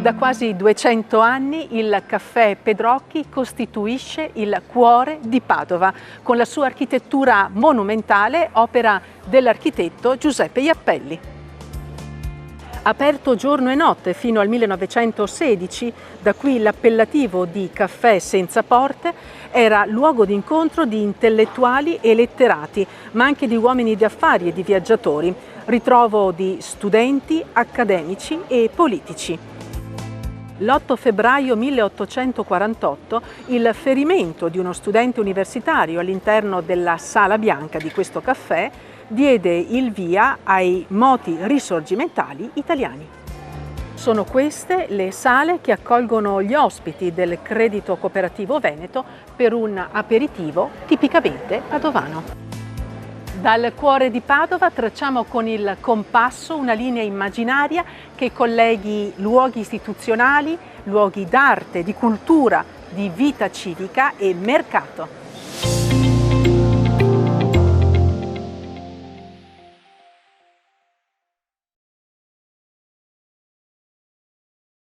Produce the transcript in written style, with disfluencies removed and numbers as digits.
Da quasi 200 anni il caffè Pedrocchi costituisce il cuore di Padova, con la sua architettura monumentale, opera dell'architetto Giuseppe Jappelli. Aperto giorno e notte fino al 1916, da qui l'appellativo di caffè senza porte, era luogo di incontro di intellettuali e letterati, ma anche di uomini di affari e di viaggiatori, ritrovo di studenti, accademici e politici. L'8 febbraio 1848 il ferimento di uno studente universitario all'interno della Sala Bianca di questo caffè diede il via ai moti risorgimentali italiani. Sono queste le sale che accolgono gli ospiti del Credito Cooperativo Veneto per un aperitivo tipicamente padovano. Dal cuore di Padova tracciamo con il compasso una linea immaginaria che colleghi luoghi istituzionali, luoghi d'arte, di cultura, di vita civica e mercato.